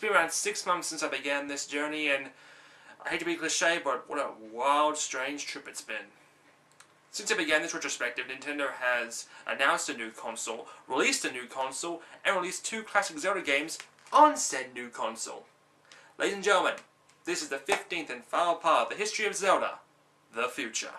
been around 6 months since I began this journey, and I hate to be cliche, but what a wild, strange trip it's been. Since I began this retrospective, Nintendo has announced a new console, released a new console, and released 2 classic Zelda games on said new console. Ladies and gentlemen, this is the 15th and final part of the history of Zelda, the future.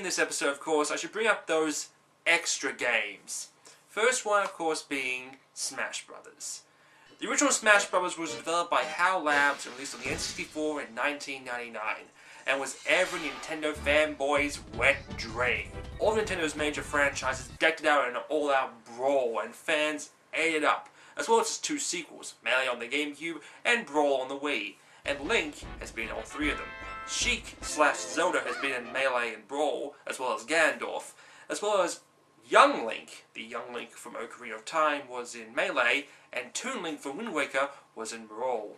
This episode, of course, I should bring up those extra games. First one, of course, being Smash Brothers. The original Smash Brothers was developed by HAL Labs and released on the N64 in 1999, and was every Nintendo fanboy's wet dream. All of Nintendo's major franchises decked it out in an all-out brawl, and fans ate it up, as well as its 2 sequels, Melee on the GameCube and Brawl on the Wii, and Link has been in all 3 of them. Sheik/Zelda has been in Melee and Brawl, as well as Ganondorf, as well as Young Link. The Young Link from Ocarina of Time was in Melee, and Toon Link from Wind Waker was in Brawl.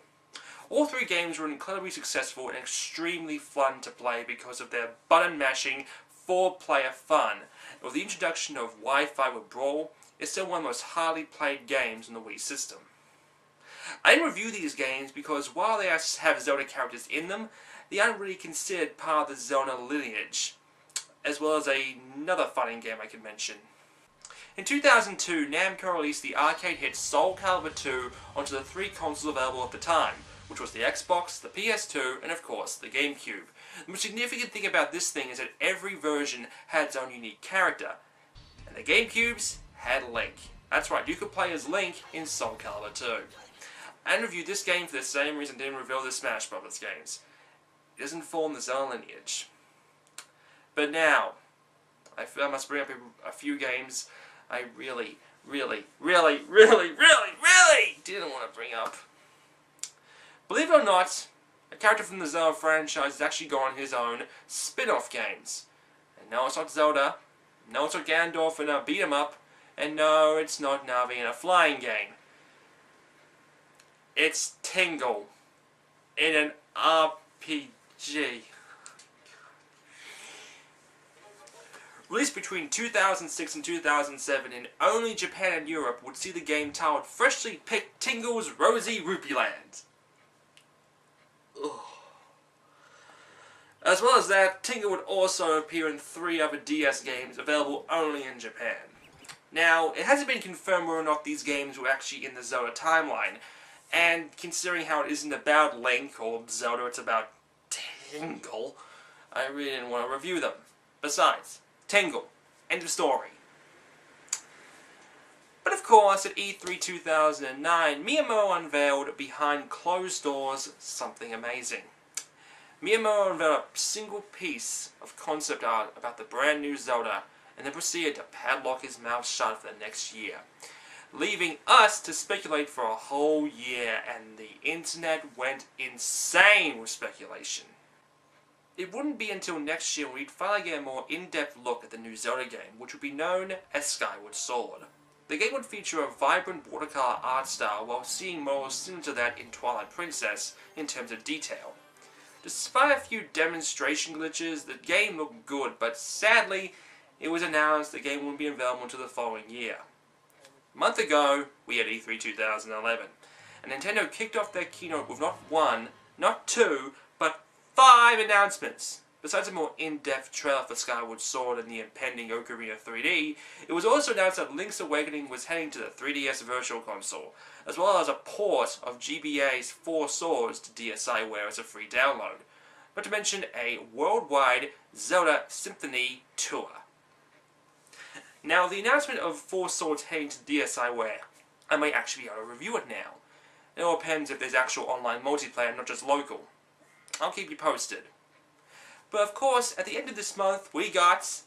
All 3 games were incredibly successful and extremely fun to play because of their button-mashing, 4-player fun. And with the introduction of Wi-Fi with Brawl, it's still one of the most highly played games on the Wii system. I didn't review these games because while they have Zelda characters in them, they aren't really considered part of the Zelda lineage, as well as another fighting game I could mention. In 2002, Namco released the arcade hit Soul Calibur 2 onto the 3 consoles available at the time, which was the Xbox, the PS2, and of course the GameCube. The most significant thing about this thing is that every version had its own unique character, and the GameCubes had Link. That's right, you could play as Link in Soul Calibur 2. I reviewed this game for the same reason I didn't reveal the Smash Brothers games. It doesn't form the Zelda lineage. But now, I feel I must bring up a few games I really didn't want to bring up. Believe it or not, a character from the Zelda franchise has actually gone on his own spin-off games. And no, it's not Zelda, no, it's not Ganondorf in a beat-em-up, and no, it's not Navi in a flying game. It's Tingle in an RPG. Released between 2006 and 2007 in only Japan and Europe, would see the game titled Freshly Picked Tingle's Rosy Rupee Land. Ugh. As well as that, Tingle would also appear in 3 other DS games available only in Japan. Now, it hasn't been confirmed whether or not these games were actually in the Zelda timeline, and considering how it isn't about Link or Zelda, it's about Tingle, I really didn't want to review them. Besides, Tingle. End of story. But of course, at E3 2009, Miyamoto unveiled behind closed doors something amazing. Miyamoto unveiled a single piece of concept art about the brand new Zelda, and then proceeded to padlock his mouth shut for the next year, leaving us to speculate for a whole year, and the internet went insane with speculation. It wouldn't be until next year when we'd finally get a more in-depth look at the new Zelda game, which would be known as Skyward Sword. The game would feature a vibrant watercolor art style while seeing models similar to that in Twilight Princess in terms of detail. Despite a few demonstration glitches, the game looked good, but sadly, it was announced the game wouldn't be available until the following year. A month ago, we had E3 2011, and Nintendo kicked off their keynote with not 1, not 2, but 5 announcements. Besides a more in-depth trailer for Skyward Sword and the impending Ocarina 3D, it was also announced that Link's Awakening was heading to the 3DS Virtual Console, as well as a port of GBA's 4 Swords to DSiWare as a free download, not to mention a worldwide Zelda Symphony Tour. Now, the announcement of 4 Swords heading to DSiWare, I might actually be able to review it now. It all depends if there's actual online multiplayer, not just local. I'll keep you posted. But of course, at the end of this month, we got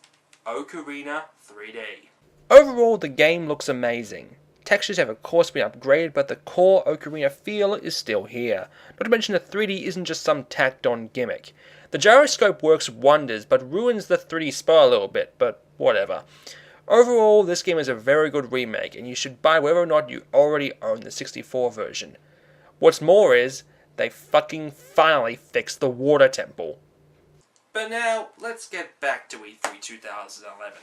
Ocarina 3D. Overall, the game looks amazing. Textures have of course been upgraded, but the core Ocarina feel is still here. Not to mention the 3D isn't just some tacked on gimmick. The gyroscope works wonders, but ruins the 3D spell a little bit, but whatever. Overall, this game is a very good remake, and you should buy whether or not you already own the 64 version. What's more is, they fucking finally fixed the water temple. But now, let's get back to E3 2011.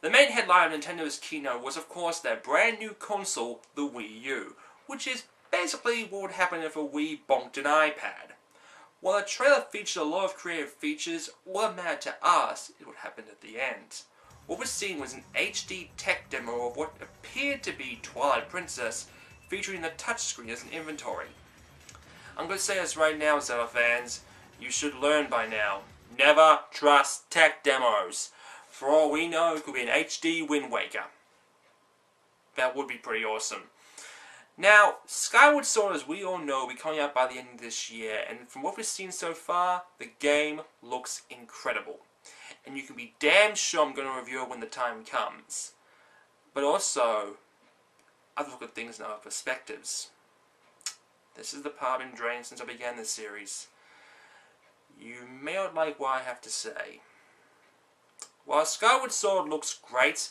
The main headline of Nintendo's keynote was of course their brand new console, the Wii U, which is basically what would happen if a Wii bonked an iPad. While the trailer featured a lot of creative features, all that mattered to us is what happened at the end. What we're seeing was an HD tech demo of what appeared to be Twilight Princess, featuring the touchscreen as an inventory. I'm going to say this right now, Zelda fans, you should learn by now. Never trust tech demos. For all we know, it could be an HD Wind Waker. That would be pretty awesome. Now, Skyward Sword, as we all know, will be coming out by the end of this year, and from what we've seen so far, the game looks incredible. And you can be damn sure I'm going to review it when the time comes. But also, I've looked at things in other perspectives. This is the part I've been draining since I began this series. You may not like what I have to say. While Skyward Sword looks great,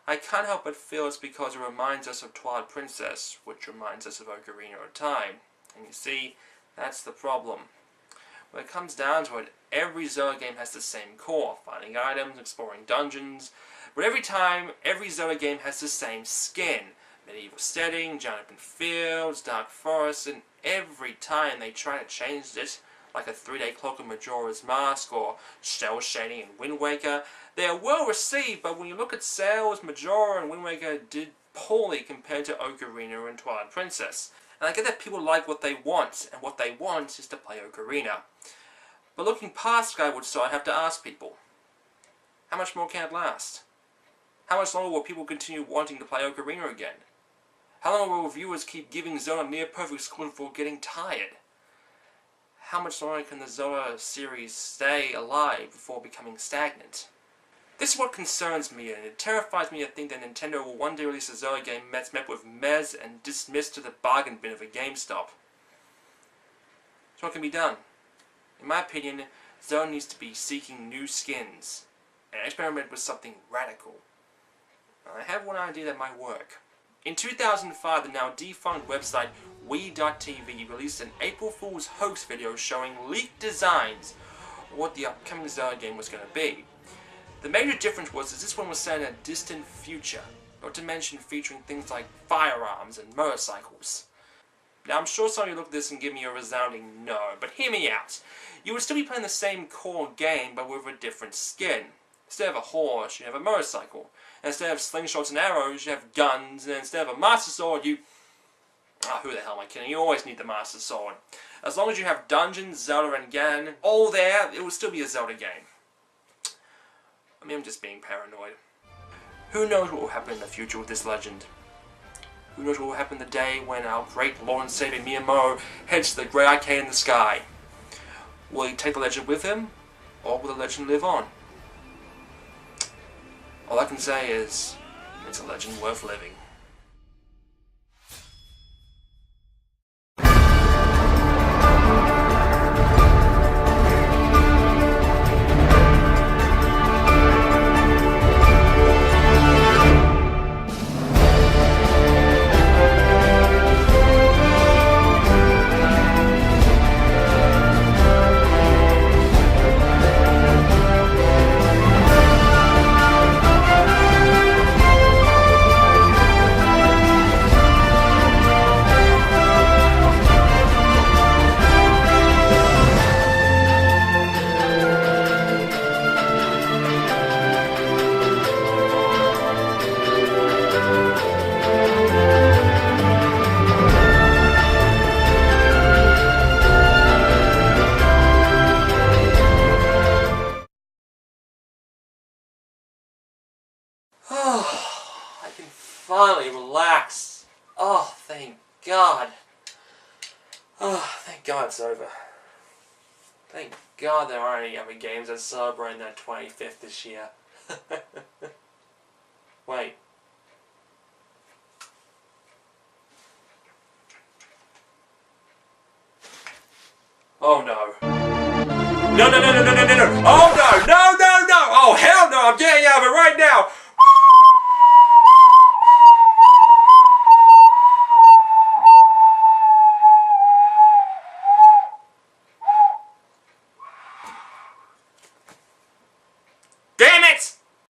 I can't help but feel it's because it reminds us of Twilight Princess, which reminds us of Ocarina of Time. And you see, that's the problem. When it comes down to it, every Zelda game has the same core, finding items, exploring dungeons, but every time, every Zelda game has the same skin. Medieval setting, giant open fields, dark forests, and every time they try to change it, like a 3D Cloak of Majora's Mask or cel shading in Wind Waker, they are well received, but when you look at sales, Majora and Wind Waker did poorly compared to Ocarina and Twilight Princess. And I get that people like what they want, and what they want is to play Ocarina. But looking past Skyward Sword, I have to ask people, how much more can it last? How much longer will people continue wanting to play Ocarina again? How long will reviewers keep giving Zelda near-perfect score before getting tired? How much longer can the Zelda series stay alive before becoming stagnant? This is what concerns me, and it terrifies me to think that Nintendo will one day release a Zelda game that's met with mez and dismissed to the bargain bin of a GameStop. So what can be done? In my opinion, Zelda needs to be seeking new skins, and experiment with something radical. I have one idea that might work. In 2005, the now defunct website Wii.tv released an April Fool's hoax video showing leaked designs of what the upcoming Zelda game was going to be. The major difference was that this one was set in a distant future, not to mention featuring things like firearms and motorcycles. Now I'm sure some of you look at this and give me a resounding no, but hear me out. You would still be playing the same core game but with a different skin. Instead of a horse, you have a motorcycle. And instead of slingshots and arrows, you have guns. And instead of a Master Sword, you... who the hell am I kidding? You always need the Master Sword. As long as you have dungeons, Zelda and Ganon, all there, it will still be a Zelda game. I mean, I'm just being paranoid. Who knows what will happen in the future with this legend? Who knows what will happen the day when our great Lord and Savior Miyamoto heads to the great arcade in the sky? Will he take the legend with him? Or will the legend live on? All I can say is, it's a legend worth living. I can finally relax. Oh, thank God. Oh, thank God it's over. Thank God there aren't any other games that celebrate their 25th this year. Wait. Oh no. No, no, no, no, no, no, no, no! Oh no, no, no, no! Oh hell no! I'm getting out of it right now!